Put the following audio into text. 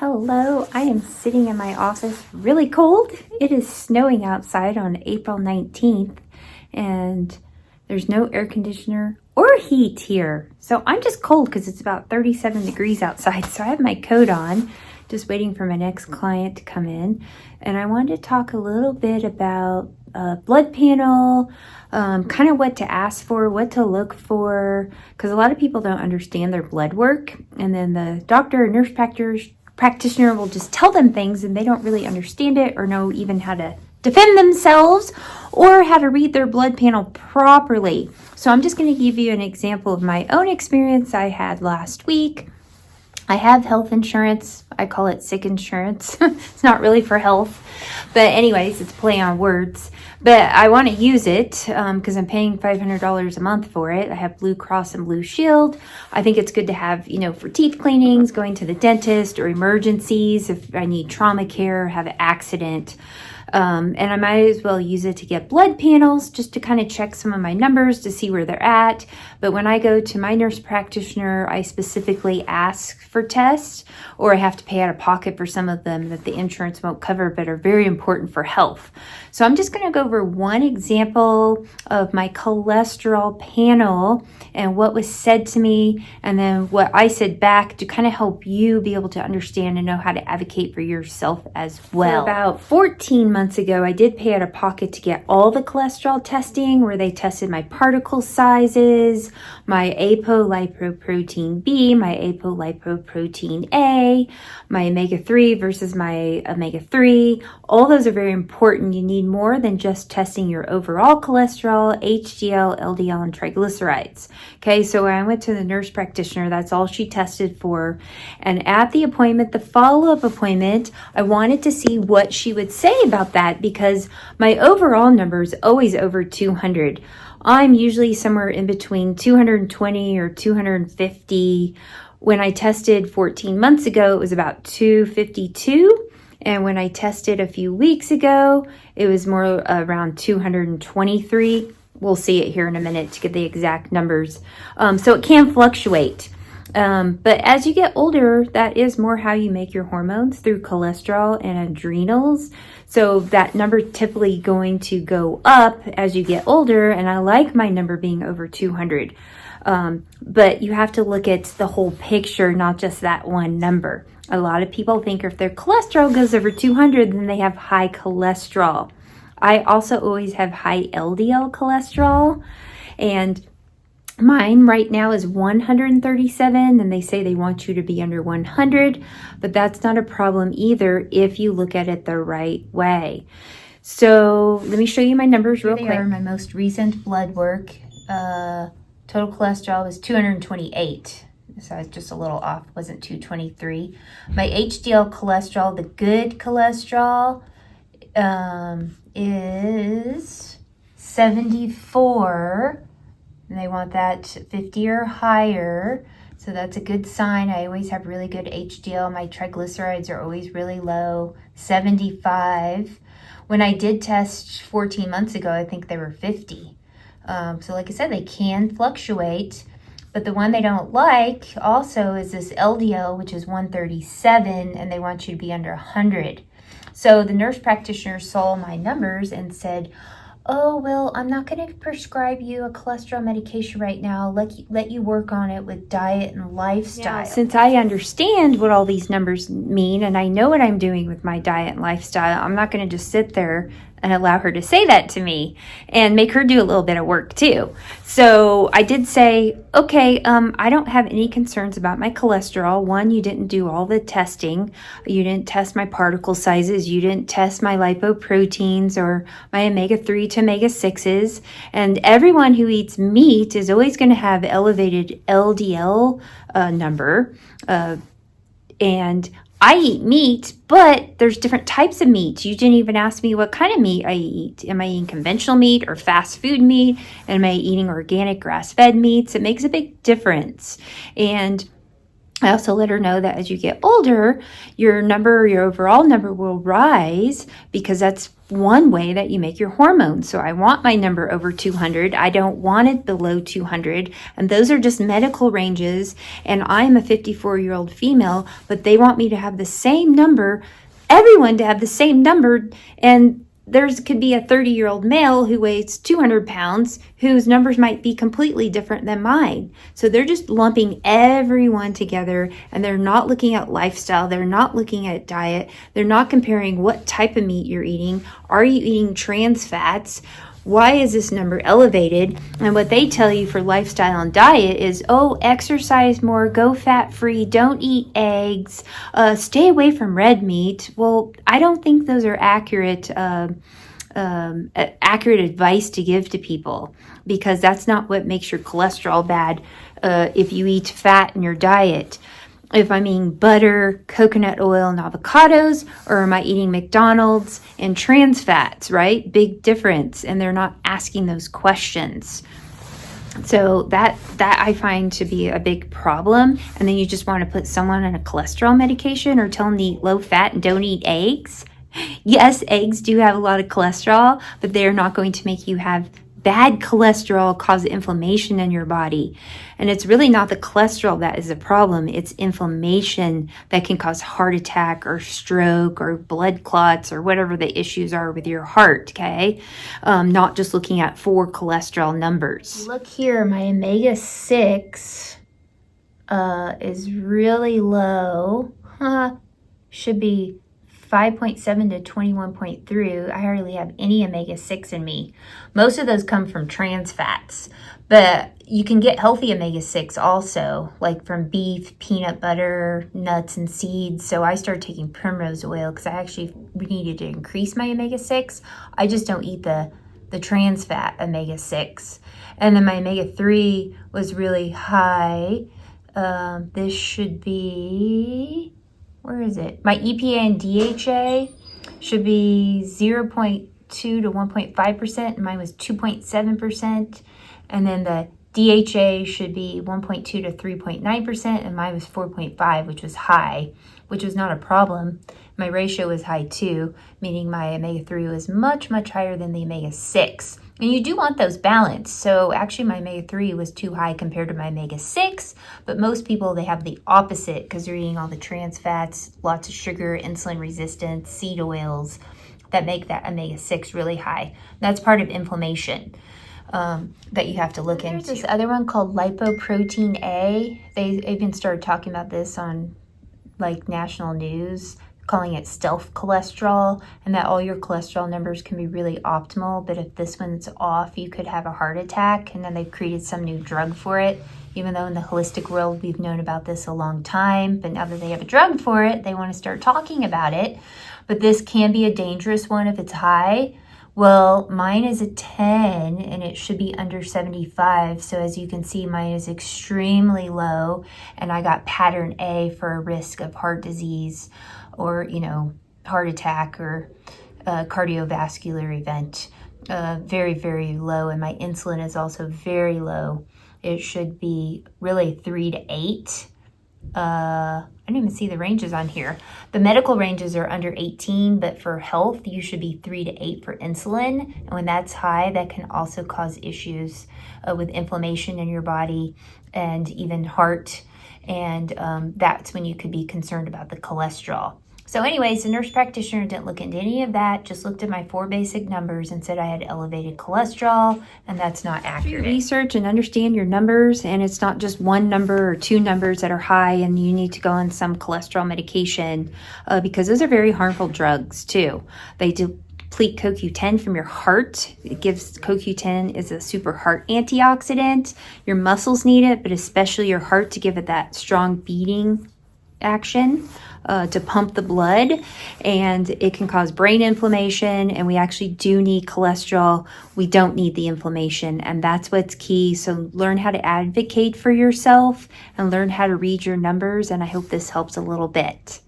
Hello, I am sitting in my office really cold. It is snowing outside on April 19th and there's no air conditioner or heat here. So I'm just cold because it's about 37 degrees outside. So I have my coat on, just waiting for my next client to come in. And I wanted to talk a little bit about blood panel, kind of what to ask for, what to look for, because a lot of people don't understand their blood work. And then the doctor or nurse practitioner will just tell them things and they don't really understand it or know even how to defend themselves or how to read their blood panel properly. So I'm just going to give you an example of my own experience I had last week. I have health insurance. I call it sick insurance. It's not really for health. But anyways, it's a play on words. But I want to use it because I'm paying $500 a month for it. I have Blue Cross and Blue Shield. I think it's good to have, for teeth cleanings, going to the dentist, or emergencies, if I need trauma care, have an accident. And I might as well use it to get blood panels just to kind of check some of my numbers to see where they're at. But when I go to my nurse practitioner, I specifically ask for tests, or I have to pay out of pocket for some of them that the insurance won't cover but are very important for health. So I'm just going to go over one example of my cholesterol panel and what was said to me, and then what I said back to kind of help you be able to understand and know how to advocate for yourself as well. So about 14 months ago, I did pay out of pocket to get all the cholesterol testing, where they tested my particle sizes, my apolipoprotein B, my apolipoprotein A, my omega-3 versus my omega-3. All those are very important. You need more than just testing your overall cholesterol, HDL, LDL, and triglycerides. Okay, so when I went to the nurse practitioner, that's all she tested for. And at the appointment, the follow-up appointment, I wanted to see what she would say about that, because my overall number is always over 200. I'm usually somewhere in between 220 or 250. When I tested 14 months ago, it was about 252. And when I tested a few weeks ago, it was more around 223. We'll see it here in a minute to get the exact numbers. So it can fluctuate. But as you get older, that is more how you make your hormones, through cholesterol and adrenals. So that number typically going to go up as you get older. And I like my number being over 200. But you have to look at the whole picture, not just that one number. A lot of people think if their cholesterol goes over 200, then they have high cholesterol. I also always have high LDL cholesterol, and mine right now is 137, and they say they want you to be under 100, but that's not a problem either if you look at it the right way. So let me show you my numbers real quick. My most recent blood work, total cholesterol was 228. So I was just a little off, wasn't 223. My HDL cholesterol, the good cholesterol, is 74. And they want that 50 or higher. So that's a good sign. I always have really good HDL. My triglycerides are always really low, 75. When I did test 14 months ago, I think they were 50. So like I said, they can fluctuate. But the one they don't like also is this LDL, which is 137, and they want you to be under 100. So the nurse practitioner saw my numbers and said, oh, well, I'm not going to prescribe you a cholesterol medication right now. Let you work on it with diet and lifestyle. Yeah, since I understand what all these numbers mean and I know what I'm doing with my diet and lifestyle, I'm not going to just sit there and allow her to say that to me and make her do a little bit of work too. So I did say, okay, I don't have any concerns about my cholesterol. One, you didn't do all the testing. You didn't test my particle sizes. You didn't test my lipoproteins or my omega-3 to omega-6s. And everyone who eats meat is always going to have elevated LDL number. And I eat meat, but there's different types of meat. You didn't even ask me what kind of meat I eat. Am I eating conventional meat or fast food meat? Am I eating organic grass-fed meats? It makes a big difference. And I also let her know that as you get older, your overall number will rise, because that's one way that you make your hormones. So I want my number over 200. I don't want it below 200. And those are just medical ranges. And I'm a 54-year-old female, but they want me to have the same number, everyone to have the same number. And could be a 30-year-old male who weighs 200 pounds whose numbers might be completely different than mine. So they're just lumping everyone together, and they're not looking at lifestyle. They're not looking at diet. They're not comparing what type of meat you're eating. Are you eating trans fats? Why is this number elevated? And what they tell you for lifestyle and diet is, oh, exercise more, go fat-free, don't eat eggs, stay away from red meat. Well, I don't think those are accurate advice to give to people, because that's not what makes your cholesterol bad if you eat fat in your diet. If I'm eating butter, coconut oil, and avocados, or am I eating McDonald's and trans fats, right? Big difference. And they're not asking those questions. So that I find to be a big problem. And then you just want to put someone on a cholesterol medication or tell them to eat low fat and don't eat eggs. Yes, eggs do have a lot of cholesterol, but they're not going to make you have bad cholesterol, cause inflammation in your body. And it's really not the cholesterol that is the problem. It's inflammation that can cause heart attack or stroke or blood clots or whatever the issues are with your heart, okay? Not just looking at 4 cholesterol numbers. Look here, my omega-6 is really low. Should be 5.7 to 21.3. I hardly have any omega-6 in me. Most of those come from trans fats, but you can get healthy omega-6 also, like from beef, peanut butter, nuts, and seeds. So I started taking primrose oil because I actually needed to increase my omega-6. I just don't eat the trans fat omega-6. And then my omega-3 was really high. This should be... where is it? My EPA and DHA should be 0.2 to 1.5%, and mine was 2.7%. And then the DHA should be 1.2 to 3.9%, and mine was 4.5, which was high, which was not a problem. My ratio was high too, meaning my omega-3 was much, much higher than the omega-6. And you do want those balanced. So actually my omega-3 was too high compared to my omega-6, but most people, they have the opposite because they're eating all the trans fats, lots of sugar, insulin resistance, seed oils that make that omega-6 really high. That's part of inflammation that you have to look into. There's this other one called lipoprotein A. They even started talking about this on like national news, calling it stealth cholesterol, and that all your cholesterol numbers can be really optimal, but if this one's off, you could have a heart attack. And then they've created some new drug for it, even though in the holistic world we've known about this a long time, but now that they have a drug for it, they want to start talking about it. But this can be a dangerous one if it's high. Well, mine is a 10 and it should be under 75. So as you can see, mine is extremely low, and I got pattern A for a risk of heart disease or, heart attack or cardiovascular event. Very, very low. And my insulin is also very low. It should be really 3 to 8. I don't even see the ranges on here. The medical ranges are under 18, but for health, you should be 3 to 8 for insulin. And when that's high, that can also cause issues with inflammation in your body and even heart. And that's when you could be concerned about the cholesterol. So anyways, the nurse practitioner didn't look into any of that, just looked at my 4 basic numbers and said I had elevated cholesterol, and that's not accurate. Research and understand your numbers, and it's not just one number or 2 numbers that are high and you need to go on some cholesterol medication because those are very harmful drugs too. They deplete CoQ10 from your heart. It gives CoQ10 is a super heart antioxidant. Your muscles need it, but especially your heart to give it that strong beating action. To pump the blood, and it can cause brain inflammation, and we actually do need cholesterol. We don't need the inflammation, and that's what's key. So learn how to advocate for yourself and learn how to read your numbers, and I hope this helps a little bit.